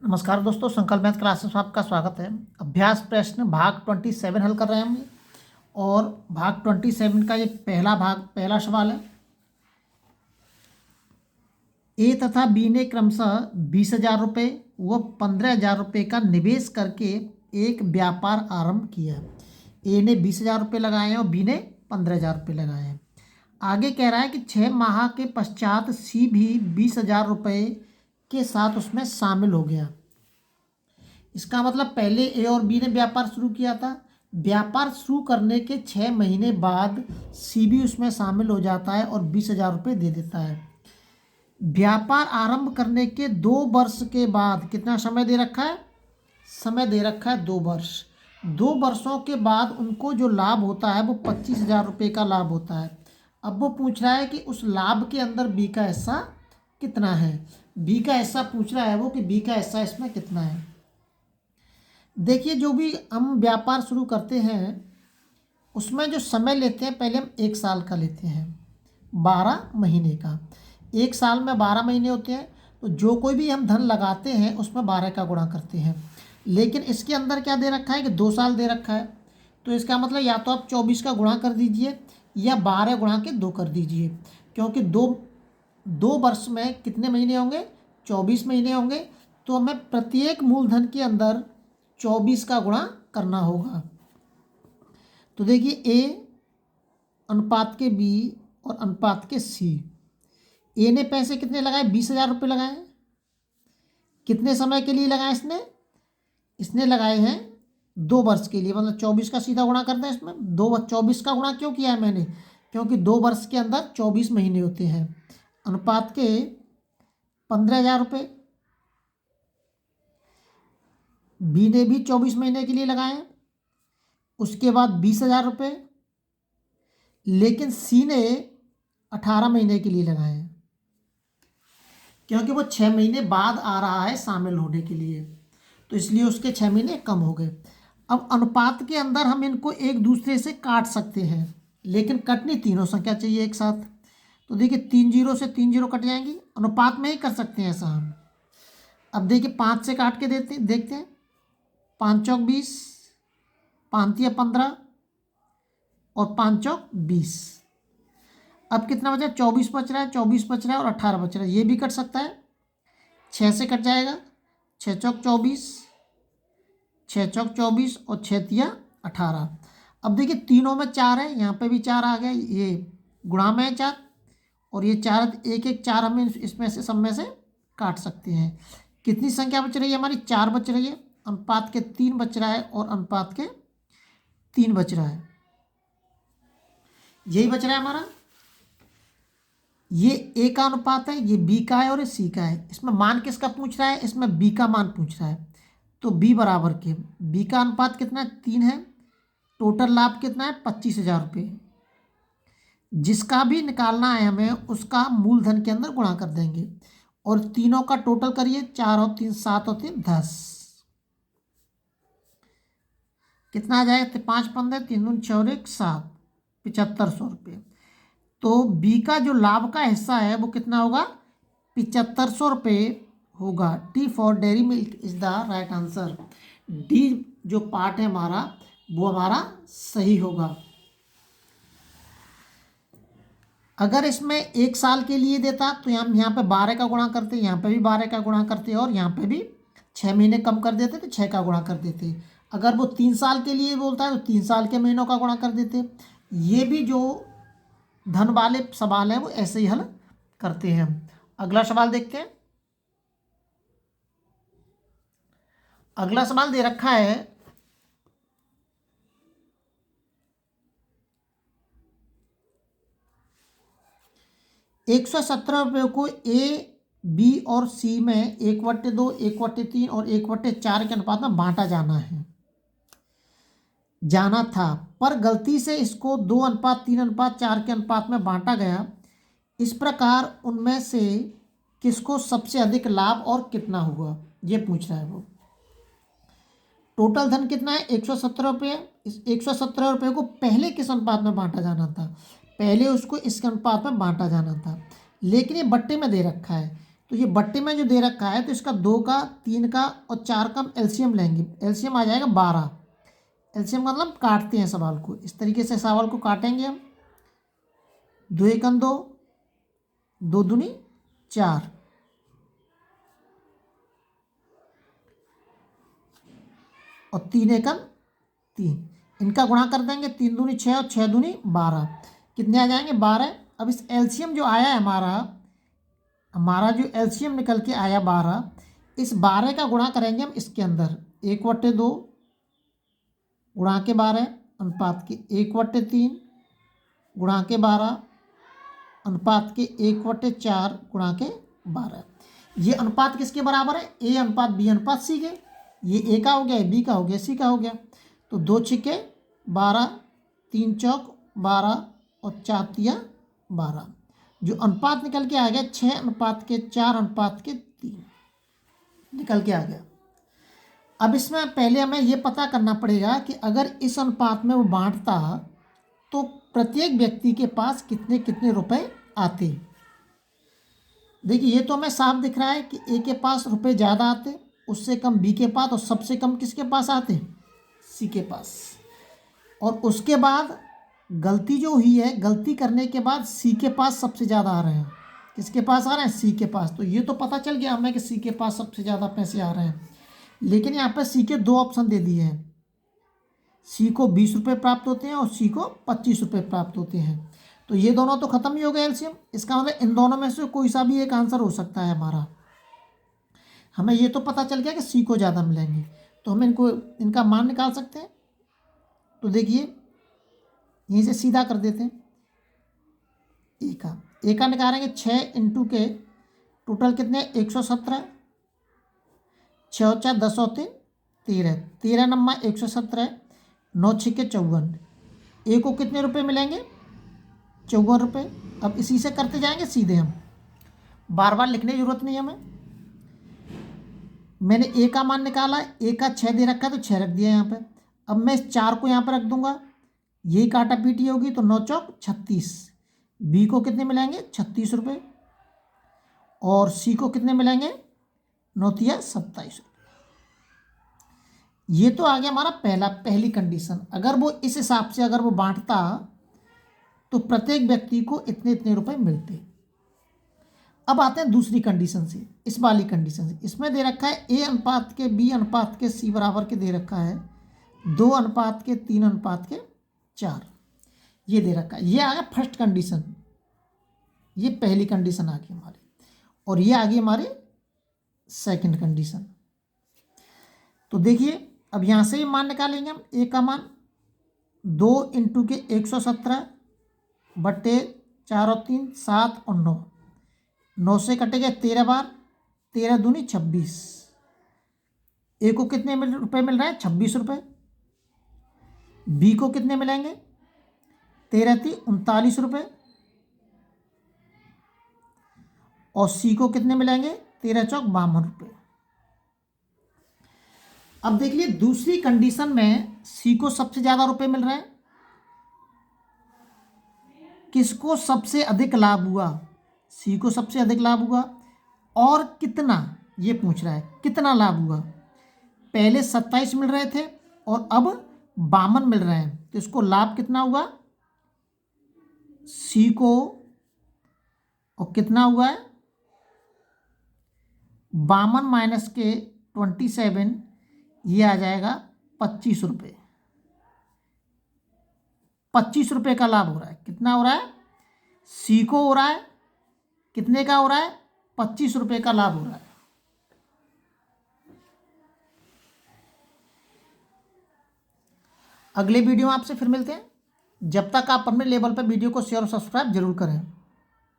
नमस्कार दोस्तों, संकल्प मैथ क्लासेस में आपका स्वागत है। अभ्यास प्रश्न भाग 27 हल कर रहे हैं हम। और भाग 27 का ये पहला सवाल है। ए तथा बी ने क्रमशः 20,000 रुपये व 15,000 रुपये का निवेश करके एक व्यापार आरंभ किया। ए ने 20,000 रुपये लगाए हैं और बी ने 15,000 रुपये लगाए हैं। आगे कह रहा है कि 6 माह के पश्चात सी भी 20,000 रुपये के साथ उसमें शामिल हो गया। इसका मतलब पहले ए और बी ने व्यापार शुरू किया था। व्यापार शुरू करने के 6 महीने बाद सी भी उसमें शामिल हो जाता है और 20,000 रुपये दे देता है। व्यापार आरंभ करने के 2 वर्ष के बाद कितना समय दे रखा है? समय दे रखा है 2 वर्ष। 2 वर्षों के बाद उनको जो लाभ होता है वो 25,000 रुपये का लाभ होता है। अब वो पूछ रहा है कि उस लाभ के अंदर बी का हिस्सा कितना है। बी का हिस्सा पूछ रहा है वो कि बी का हिस्सा इसमें कितना है। देखिए, जो भी हम व्यापार शुरू करते हैं उसमें जो समय लेते हैं, पहले हम 1 साल का लेते हैं, 12 महीने का। 1 साल में 12 महीने होते हैं, तो जो कोई भी हम धन लगाते हैं उसमें 12 का गुणा करते हैं। लेकिन इसके अंदर क्या दे रखा है कि 2 साल दे रखा है, तो इसका मतलब या तो आप 24 का गुणा कर दीजिए या 12 गुणा के 2 कर दीजिए, क्योंकि दो वर्ष में कितने महीने होंगे? 24 महीने होंगे। तो हमें प्रत्येक मूलधन के अंदर 24 का गुणा करना होगा। तो देखिए, ए अनुपात के बी और अनुपात के सी। ए ने पैसे कितने लगाए? 20,000 रुपये लगाए। कितने समय के लिए लगाए इसने लगाए हैं 2 वर्ष के लिए, मतलब 24 का सीधा गुणा करते हैं इसमें। 24 का गुणा क्यों किया है मैंने? क्योंकि 2 वर्ष के अंदर 24 महीने होते हैं। अनुपात के 15,000 रुपये। बी ने भी 24 महीने के लिए लगाए हैं। उसके बाद 20,000 रुपये। लेकिन सी ने 18 महीने के लिए लगाए हैं, क्योंकि वो 6 महीने बाद आ रहा है शामिल होने के लिए, तो इसलिए उसके 6 महीने कम हो गए। अब अनुपात के अंदर हम इनको एक दूसरे से काट सकते हैं, लेकिन कटनी तीनों संख्या चाहिए एक साथ। तो देखिए, 3 जीरो से 3 जीरो कट जाएंगी। अनुपात में ही कर सकते हैं ऐसा हम। अब देखिए, 5 से काट के देखते हैं। 5 चौक 20, 5 तिया 15 और 5 चौक 20। अब कितना बचा? 24 बच रहा है, 24 बच रहा है और 18 बच रहा है। ये भी कट सकता है। 6 से कट जाएगा। 6 चौक 24, 6 चौक 24 और 6 तिया 18। अब देखिए, तीनों में 4 है, यहाँ पे भी 4 आ गया। ये गुणा में है 4 और ये 4, एक एक 4 हमें इसमें से सब में से काट सकते हैं। कितनी संख्या बच रही है हमारी? 4 बच रही है। अनुपात के 3 बच रहा है और अनुपात के 3 बच रहा है। यही बच रहा है हमारा। ये ए का अनुपात है, ये बी का है और ये सी का है। इसमें मान किसका पूछ रहा है? इसमें बी का मान पूछ रहा है। तो बी बराबर के, बी का अनुपात कितना है? 3 है। टोटल लाभ कितना है? 25,000 रुपये। जिसका भी निकालना है हमें उसका मूलधन के अंदर गुणा कर देंगे और तीनों का टोटल करिए। 4 और 3 7 और 3 10। कितना आ जाएगा? 5 15 3 दूनी 6 और 1 7, 7500 रुपये। तो बी का जो लाभ का हिस्सा है वो कितना होगा? 7500 रुपये होगा। T for dairy milk is the right answer. D जो पार्ट है हमारा वो हमारा सही होगा। अगर इसमें 1 साल के लिए देता तो यहाँ पे 12 का गुणा करते, यहाँ पे भी 12 का गुणा करते और यहाँ पे भी 6 महीने कम कर देते तो 6 का गुणा कर देते। अगर वो 3 साल के लिए बोलता है तो 3 साल के महीनों का गुणा कर देते। ये भी जो धन वाले सवाल है वो ऐसे ही हल करते हैं हम। अगला सवाल देखते हैं। अगला सवाल दे रखा है 117 रुपये को ए, बी और सी में 1/2, 1/3 और 1/4 के अनुपात में बांटा जाना था, पर गलती से इसको 2:3:4 के अनुपात में बांटा गया। इस प्रकार उनमें से किसको सबसे अधिक लाभ और कितना हुआ, ये पूछ रहा है वो। टोटल धन कितना है? 117 रुपये। इस 117 रुपये को पहले किस अनुपात में बांटा जाना था? पहले उसको इस अनुपात में बांटा जाना था, लेकिन ये बट्टे में दे रखा है। तो ये बट्टे में जो दे रखा है तो इसका 2 का, 3 का और 4 का हम एलसीएम लेंगे। एलसीएम आ जाएगा 12। एलसीएम मतलब काटते हैं सवाल को, इस तरीके से सवाल को काटेंगे हम। 2 एकम 2, 2 दूनी 4, और 3 एकम 3। इनका गुणा कर देंगे, 3 दूनी 6 और 6 दूनी 12, कितने आ जाएंगे 12। अब इस एलसीएम जो आया है हमारा जो एलसीएम निकल के आया 12, इस 12 का गुणा करेंगे हम इसके अंदर, 1/2 गुणा के 12 अनुपात के 1/3 गुणा के 12 अनुपात के 1/4 गुणा के 12। ये अनुपात किसके बराबर है? ए अनुपात बी अनुपात सी के। ये ए का हो गया, बी का हो गया, सी का हो गया। तो 2 छिक्के 12, 3 चौक 12 और 4 तिया 12। जो अनुपात निकल के आ गया 6:4:3 निकल के आ गया। अब इसमें पहले हमें ये पता करना पड़ेगा कि अगर इस अनुपात में वो बांटता तो प्रत्येक व्यक्ति के पास कितने कितने रुपए आते। देखिए ये तो हमें साफ दिख रहा है कि ए के पास रुपए ज़्यादा आते, उससे कम बी के पास, और सबसे कम किसके पास आते? सी के पास। और उसके बाद गलती जो हुई है, गलती करने के बाद सी के पास सबसे ज़्यादा आ रहे हैं। किसके पास आ रहे हैं? सी के पास। तो ये तो पता चल गया हमें कि सी के पास सबसे ज़्यादा पैसे आ रहे हैं। लेकिन यहाँ पर सी के 2 ऑप्शन दे दिए हैं, सी को 20 रुपये प्राप्त होते हैं और सी को 25 रुपये प्राप्त होते हैं। तो ये दोनों तो खत्म ही हो गए एलसीएम। इसका मतलब इन दोनों में से कोई सा भी एक आंसर हो सकता है हमारा। हमें ये तो पता चल गया कि सी को ज़्यादा मिलेंगे, तो हम इनका मान निकाल सकते हैं। तो देखिए यहीं से सीधा कर देते हैं। ए का निकालेंगे 6 इंटू के टोटल कितने? 117, 6 और 4 10 और 3 13, 13 नम्मा 117, 9 छिक्के 54। ए को कितने रुपए मिलेंगे? 54 रुपये। अब इसी से करते जाएंगे सीधे, हम बार बार लिखने की जरूरत नहीं हमें। मैंने ए का मान निकाला, ए का 6 दे रखा है तो 6 रख दिया यहाँ पे। अब मैं इस 4 को यहाँ पर रख दूंगा, यही काटा पीटी होगी, तो 9 चौक 36। बी को कितने मिलेंगे? 36 रुपये। और सी को कितने मिलेंगे? 9 तिया 27 रुपये। ये तो आ गया हमारा पहली कंडीशन। अगर वो इस हिसाब से अगर वो बांटता तो प्रत्येक व्यक्ति को इतने इतने रुपए मिलते। अब आते हैं दूसरी कंडीशन से, इस वाली कंडीशन से। इसमें दे रखा है ए अनुपात के बी अनुपात के सी बराबर के दे रखा है 2 अनुपात के 3 अनुपात के 4, ये दे रखा है। ये आ गया फर्स्ट कंडीशन, ये पहली कंडीशन आ गई हमारी, और ये आ गई हमारी सेकंड कंडीशन। तो देखिए अब यहाँ से भी मान निकालेंगे हम। ए का मान 2 इंटू के 117 बट्टे 4 और 3 7 और 9, 9 से कटेगा 13 बार, 13 दूनी 26। ए को कितने रुपए मिल रहे हैं? 26 रुपये। बी को कितने मिलेंगे? 13 × 39 रुपये। और सी को कितने मिलेंगे? 13 चौक 52 रुपये। अब देख लिए दूसरी कंडीशन में सी को सबसे ज़्यादा रुपए मिल रहे हैं। किसको सबसे अधिक लाभ हुआ? सी को सबसे अधिक लाभ हुआ। और कितना, ये पूछ रहा है कितना लाभ हुआ। पहले 27 मिल रहे थे और अब 52 मिल रहे हैं, तो इसको लाभ कितना हुआ सी को? और कितना हुआ है? 52 माइनस के 27, ये आ जाएगा 25 रुपये। 25 रुपये का लाभ हो रहा है। कितना हो रहा है? सी को हो रहा है कितने का हो रहा है? 25 रुपये का लाभ हो रहा है। अगले वीडियो में आपसे फिर मिलते हैं। जब तक आप अपने लेवल पर वीडियो को शेयर और सब्सक्राइब जरूर करें।